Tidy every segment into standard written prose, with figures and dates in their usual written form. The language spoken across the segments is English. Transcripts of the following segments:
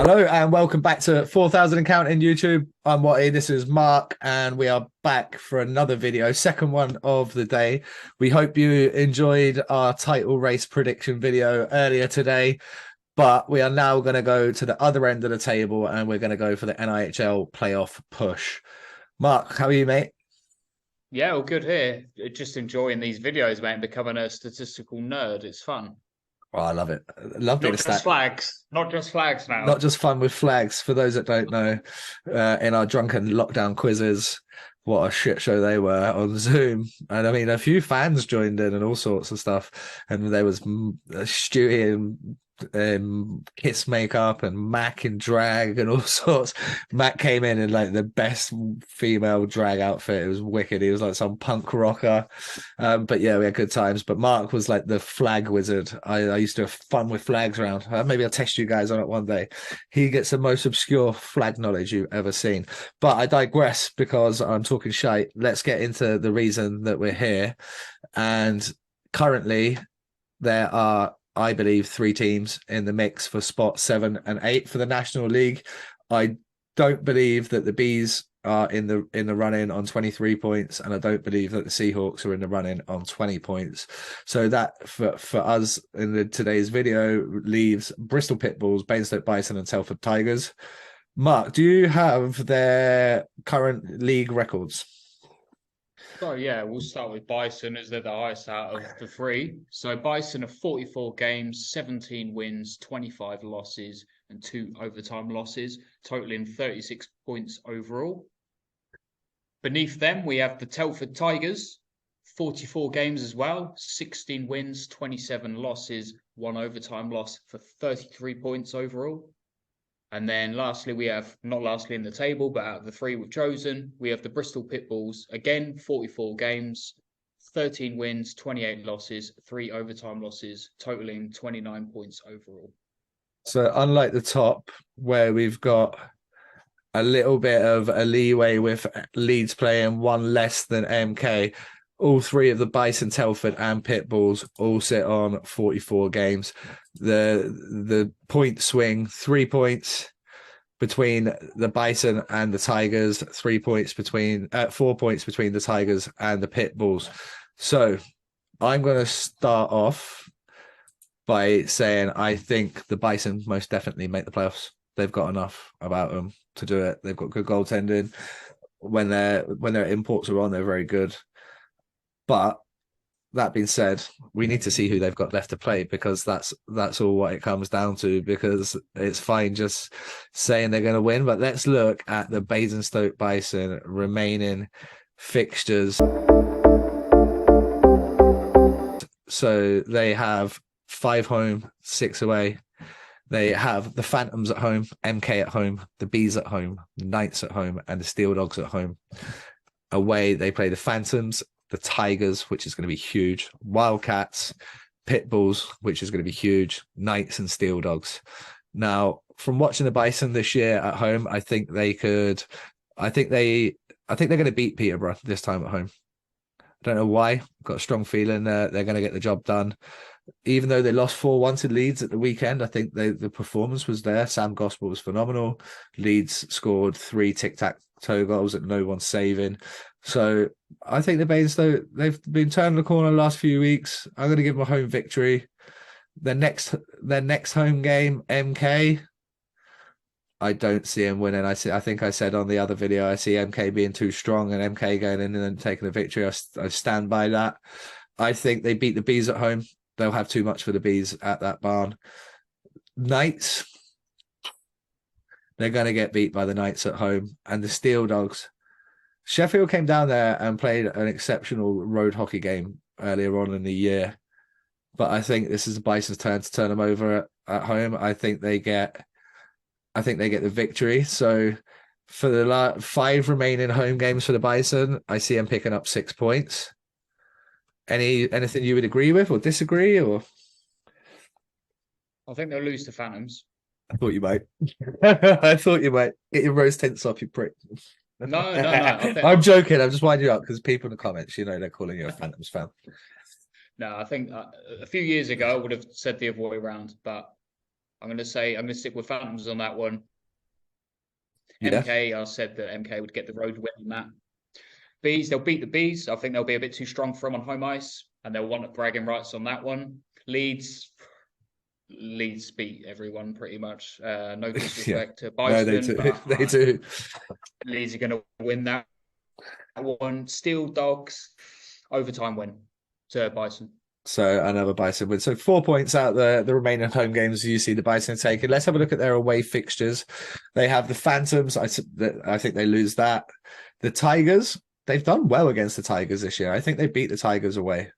Hello and welcome back to 4,000 and Counting YouTube. I'm Watty, this is Mark, and we are back for another video, second one of the day. We hope you enjoyed our title race prediction video earlier today, but we are now going to go to the other end of the table and we're going to go for the NIHL playoff push. Mark, how are you, mate? Yeah, all good here. Just enjoying these videos, mate, and becoming a statistical nerd. It's fun. Oh, I love it. I love being Not a just flags. Not just flags Not now. just fun with flags. For those that don't know, in our drunken lockdown quizzes, what a shit show they were on Zoom. And I mean, a few fans joined in and all sorts of stuff. And there was Stewie and Kiss makeup and Mac in drag and all sorts. Mac came in like the best female drag outfit. It was wicked. He was like some punk rocker. But yeah, we had good times. But Mark was like the flag wizard. I used to have fun with flags around. Maybe I'll test you guys on it one day. He gets the most obscure flag knowledge you've ever seen. But I digress because I'm talking shite. Let's get into the reason that we're here. And currently, there are, I believe, 3 teams in the mix for spot 7 and 8 for the National League. I don't believe that the Bees are in the run-in on 23 points, and I don't believe that the Seahawks are in the run-in on 20 points. So that for us in today's video leaves Bristol Pit Bulls, Basingstoke Bison, and Telford Tigers. Mark, do you have their current league records? So yeah, we'll start with Bison as they're the highest out of the 3. So Bison are 44 games, 17 wins, 25 losses, and 2 overtime losses, totaling 36 points overall. Beneath them, we have the Telford Tigers, 44 games as well, 16 wins, 27 losses, 1 overtime loss for 33 points overall. And then lastly, we have, not lastly in the table, but out of the 3 we've chosen, we have the Bristol Pit Bulls, again, 44 games, 13 wins, 28 losses, 3 overtime losses, totaling 29 points overall. So unlike the top, where we've got a little bit of a leeway with Leeds playing 1 less than MK, all 3 of the Bison, Telford, and Pit Bulls all sit on 44 games. The point swing, 3 points between the Bison and the Tigers, 3 points between 4 points between the Tigers and the Pit Bulls. So I'm going to start off by saying I think the Bison most definitely make the playoffs. They've got enough about them to do it. They've got good goaltending. When their imports are on, they're very good. But that being said, we need to see who they've got left to play, because that's all what it comes down to. Because it's fine just saying they're going to win, but let's look at the Basingstoke Bison remaining fixtures. So they have 5 home, 6 away. They have the Phantoms at home, MK at home, the Bees at home, the Knights at home, and the Steel Dogs at home. Away, they play the Phantoms, the Tigers, which is going to be huge, Wildcats, Pit Bulls, which is going to be huge, Knights and Steel Dogs. Now, from watching the Bison this year at home, I think they're going to beat Peterborough this time at home. I don't know why. I've got a strong feeling they're going to get the job done. Even though they lost 4-1 to Leeds at the weekend, I think the performance was there. Sam Gospel was phenomenal. Leeds scored 3 tic-tac-toe goals that no one's saving. So I think the Basingstoke, they've been turning the corner the last few weeks. I'm going to give them a home victory. Their next home game, MK, I don't see him winning. I think I said on the other video, I see MK being too strong and MK going in and then taking a victory. I stand by that. I think they beat the Bees at home. They'll have too much for the Bees at that barn. Knights, they're going to get beat by the Knights at home. And the Steel Dogs, Sheffield came down there and played an exceptional road hockey game earlier on in the year. But I think this is the Bison's turn to turn them over at home. I think they get the victory. So for the 5 remaining home games for the Bison, I see them picking up 6 points. Anything you would agree with or disagree? Or I think they'll lose to Phantoms. I thought you might. I thought you might. Get your rose tints off, you prick. No. I'm joking. I'm just winding you up because people in the comments, they're calling you a Phantoms fan. No, I think a few years ago I would have said the other way around, but I'm going to stick with Phantoms on that one. Yeah. MK, I said that MK would get the road win on that. Bees, they'll beat the Bees. I think they'll be a bit too strong for them on home ice, and they'll want bragging rights on that one. Leeds beat everyone pretty much. No Yeah. disrespect to No, they Bison, do. but They do. Leeds are going to win that one. Steel Dogs, overtime win to Bison. So another Bison win. So 4 points out the remaining home games you see the Bison taking. Let's have a look at their away fixtures. They have the Phantoms. I think they lose that. The Tigers, they've done well against the Tigers this year. I think they beat the Tigers away.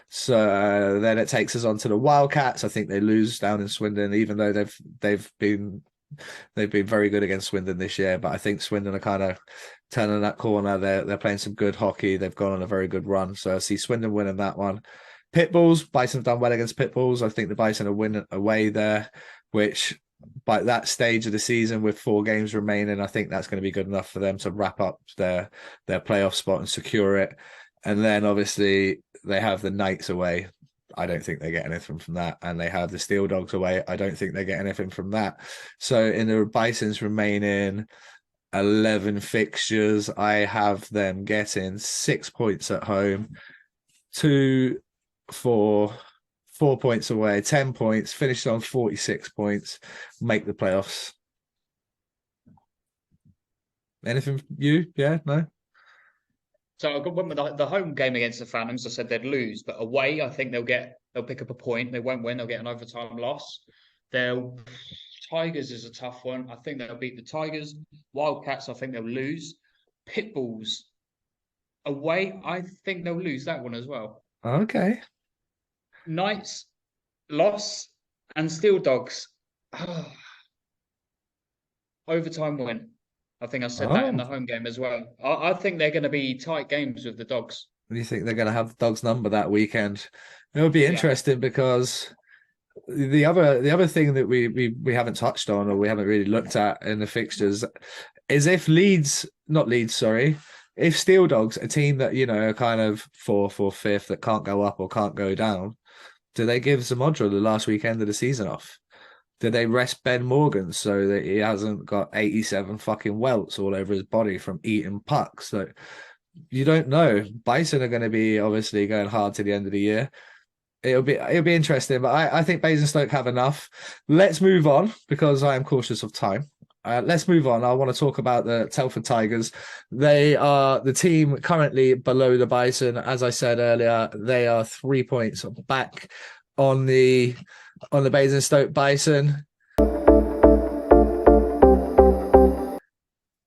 So then it takes us on to the Wildcats. I think they lose down in Swindon, even though they've been very good against Swindon this year. But I think Swindon are kind of turning that corner. They're playing some good hockey. They've gone on a very good run. So I see Swindon winning that one. Pit Bulls, Bison have done well against Pit Bulls. I think the Bison are winning away there, which by that stage of the season with 4 games remaining, I think that's going to be good enough for them to wrap up their playoff spot and secure it. And then obviously they have the Knights away. I don't think they get anything from that. And they have the Steel Dogs away. I don't think they get anything from that. So in the Bison's remaining 11 fixtures, I have them getting 6 points at home, 2, 4 points away, 10 points, finished on 46 points, make the playoffs. Anything you? Yeah, no? So I went with the home game against the Phantoms. I said they'd lose, but away, I think they'll pick up a point. They won't win. They'll get an overtime loss. They'll Tigers is a tough one. I think they'll beat the Tigers. Wildcats, I think they'll lose. Pit Bulls away, I think they'll lose that one as well. Okay. Knights loss and Steel Dogs overtime win. I think I said that in the home game as well. I think they're going to be tight games with the Dogs. Do you think they're going to have the Dogs number that weekend? It would be interesting because the other thing that we haven't touched on or we haven't really looked at in the fixtures is if if Steel Dogs, a team that are kind of fourth or fifth that can't go up or can't go down, do they give Zamodra the last weekend of the season off? Do they rest Ben Morgan so that he hasn't got 87 fucking welts all over his body from eating pucks? So you don't know. Bison are going to be obviously going hard to the end of the year. It'll be interesting, but I think Basingstoke have enough. Let's move on because I am cautious of time. Let's move on. I want to talk about the Telford Tigers. They are the team currently below the Bison. As I said earlier, they are 3 points back on the Basingstoke Bison.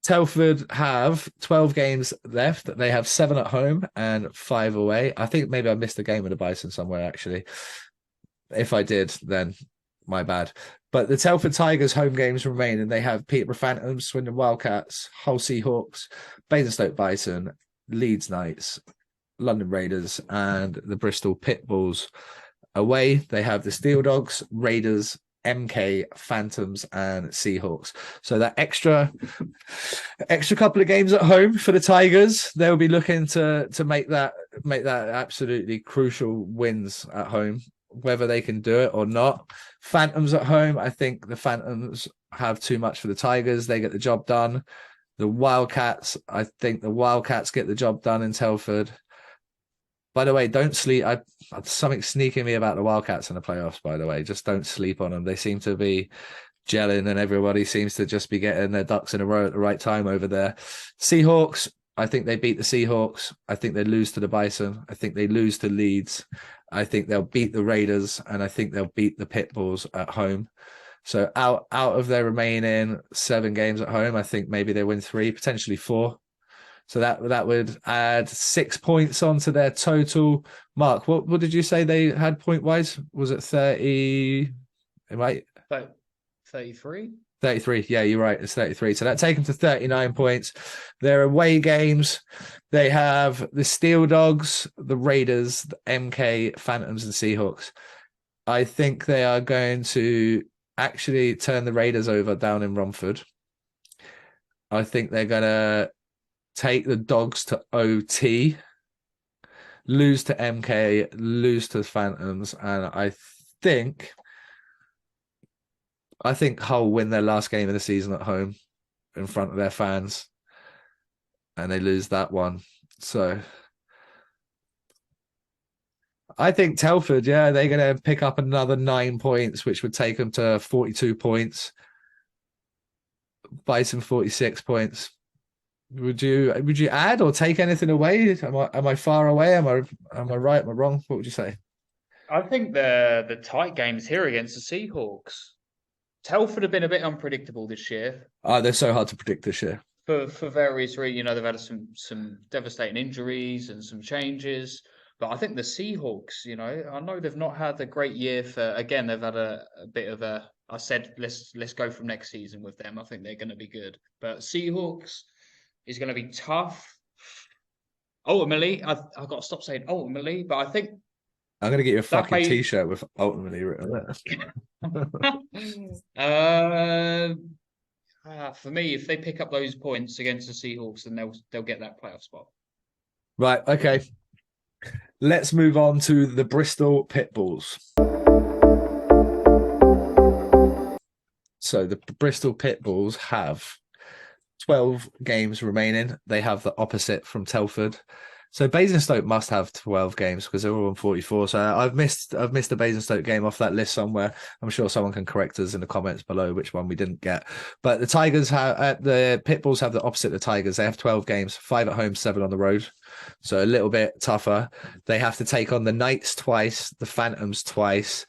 Telford have 12 games left. They have 7 at home and 5 away. I think maybe I missed a game with the Bison somewhere, actually. If I did, then my bad. But the Telford Tigers home games remain, and they have Peterborough Phantoms, Swindon Wildcats, Hull Seahawks, Basingstoke Bison, Leeds Knights, London Raiders, and the Bristol Pit Bulls. Away, they have the Steel Dogs, Raiders, MK, Phantoms, and Seahawks. So that extra couple of games at home for the Tigers, they'll be looking to make that absolutely crucial wins at home. Whether they can do it or not. Phantoms at home, I think the Phantoms have too much for the Tigers. They get the job done. The Wildcats, I think the Wildcats get the job done in Telford. By the way, don't sleep. Something sneaking me about the Wildcats in the playoffs, by the way. Just don't sleep on them. They seem to be gelling and everybody seems to just be getting their ducks in a row at the right time over there. Seahawks, I think they beat the Seahawks. I think they lose to the Bison. I think they lose to Leeds. I think they'll beat the Raiders, and I think they'll beat the Pit Bulls at home. So out of their remaining 7 games at home, I think maybe they win 3, potentially 4. So that would add 6 points onto their total. Mark, what did you say they had point wise? Was it 30? Right? 33? 33. Yeah, you're right. It's 33. So that takes them to 39 points. Their away games, they have the Steel Dogs, the Raiders, the MK, Phantoms, and Seahawks. I think they are going to actually turn the Raiders over down in Romford. I think they're going to take the Dogs to OT, lose to MK, lose to Phantoms, and I think I think Hull win their last game of the season at home in front of their fans, and they lose that one. So I think Telford, yeah, they're going to pick up another 9 points, which would take them to 42 points. Bison 46 points. Would you add or take anything away? Am I far away? Am I right? Am I wrong? What would you say? I think the tight games here against the Seahawks. Telford have been a bit unpredictable this year Oh, they're so hard to predict this year. for various reasons. You know, they've had some devastating injuries and some changes. But I think the Seahawks, you know, I know they've not had a great year for. Again, they've had a bit of a. I said let's go from next season with them. I think they're going to be good. But Seahawks is going to be tough. Ultimately, I've got to stop saying ultimately, but I think I'm going to get you a that fucking t-shirt with ultimately written on base. For me, if they pick up those points against the Seahawks, then they'll get that playoff spot. Right, okay. Let's move on to the Bristol Pit Bulls. So the Bristol Pit Bulls have 12 games remaining. They have the opposite from Telford. So Basingstoke must have 12 games because they're all on 44. So I've missed the Basingstoke game off that list somewhere. I'm sure someone can correct us in the comments below which one we didn't get. But the Tigers have the Pit Bulls have the opposite of the Tigers. They have 12 games, 5 at home, 7 on the road. So a little bit tougher. They have to take on the Knights twice, the Phantoms twice.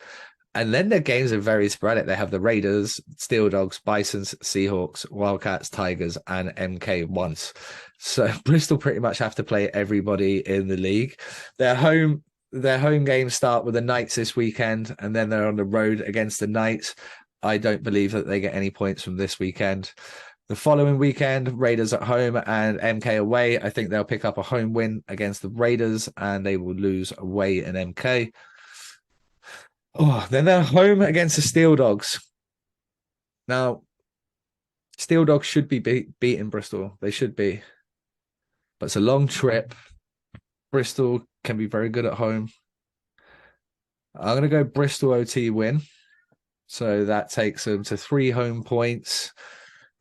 And then their games are very sporadic. They have the Raiders, Steel Dogs, Bisons, Seahawks, Wildcats, Tigers, and MK once. So Bristol pretty much have to play everybody in the league. Their home games start with the Knights this weekend, and then they're on the road against the Knights. I don't believe that they get any points from this weekend. The following weekend, Raiders at home and MK away. I think they'll pick up a home win against the Raiders, and they will lose away in MK. Oh, then they're home against the Steel Dogs. Now, Steel Dogs should be beating Bristol. They should be. But it's a long trip. Bristol can be very good at home. I'm going to go Bristol OT win. So that takes them to 3 home points,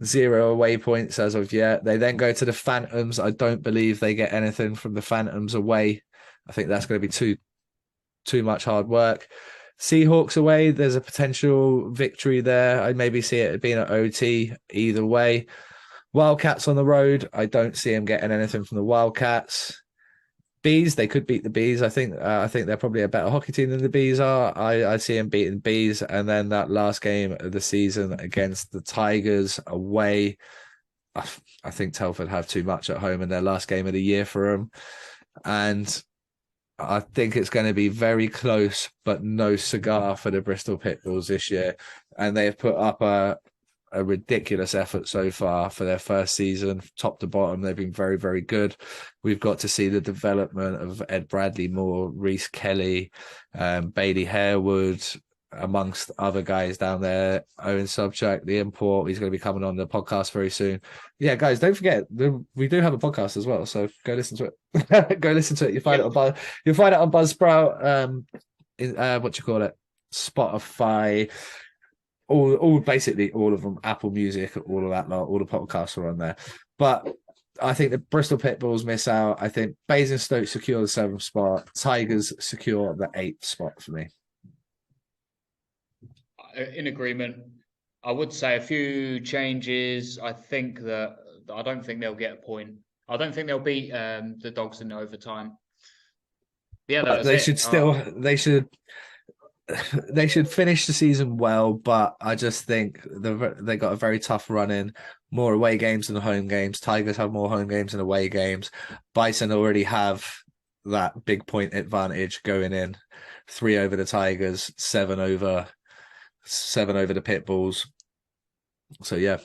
0 away points as of yet. They then go to the Phantoms. I don't believe they get anything from the Phantoms away. I think that's going to be too much hard work. Seahawks away, there's a potential victory there. I maybe see it being an OT either way. Wildcats on the road, I don't see them getting anything from the Wildcats. Bees, they could beat the Bees. I think they're probably a better hockey team than the Bees are. I see them beating Bees, and then that last game of the season against the Tigers away. I think Telford have too much at home in their last game of the year for them, and I think it's going to be very close, but no cigar for the Bristol Pit Bulls this year. And they've put up a ridiculous effort so far for their first season, top to bottom. They've been very, very good. We've got to see the development of Ed Bradley Moore, Reese Kelly, Bailey Harewood, amongst other guys down there. Owen Subtract, the import, he's going to be coming on the podcast very soon. Yeah, guys, don't forget we do have a podcast as well, so go listen to it. Go listen to it. You'll find it on Buzzsprout. What you call it? Spotify. All basically all of them. Apple Music, all of that lot. All the podcasts are on there. But I think the Bristol Pit Bulls miss out. I think Basingstoke secure the 7th spot. Tigers secure the 8th spot for me. In agreement. I would say a few changes. I don't think they'll get a point. I don't think they'll beat the Dogs in overtime. Yeah, that was they it. should still they should finish the season well, but I just think they got a very tough run in. More away games than home games. Tigers have more home games than away games. Bison already have that big point advantage going in. 3 over the Tigers, 7 over the Pit Bulls. So yeah,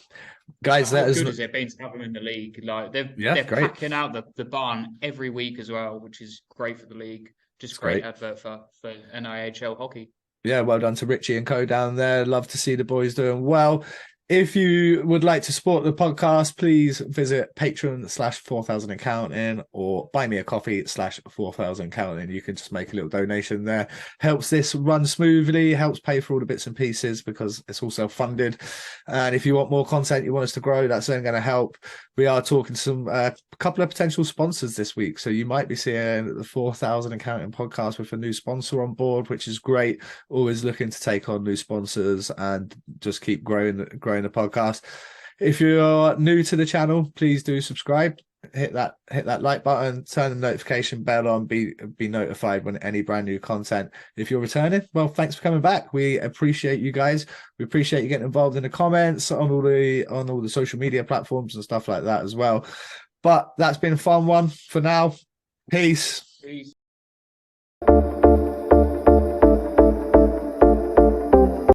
guys, how good has it been to have them in the league? Like they're packing out the barn every week as well, which is great for the league. Just great advert for NIHL hockey. Yeah, well done to Richie and co down there. Love to see the boys doing well. If you would like to support the podcast, please visit patron/4000 accounting or buy me a coffee/4000 accounting. You can just make a little donation there. Helps this run smoothly, helps pay for all the bits and pieces because it's all self-funded. And if you want more content, you want us to grow, that's then going to help. We are talking to some a couple of potential sponsors this week. So you might be seeing the 4000 accounting podcast with a new sponsor on board, which is great. Always looking to take on new sponsors and just keep growing the podcast. If you're new to the channel, please do subscribe. Hit that like button, turn the notification bell on, be notified when any brand new content. If you're returning, well, thanks for coming back. We appreciate you guys. We appreciate you getting involved in the comments on all the social media platforms and stuff like that as well. But that's been a fun one for now. Peace. Peace.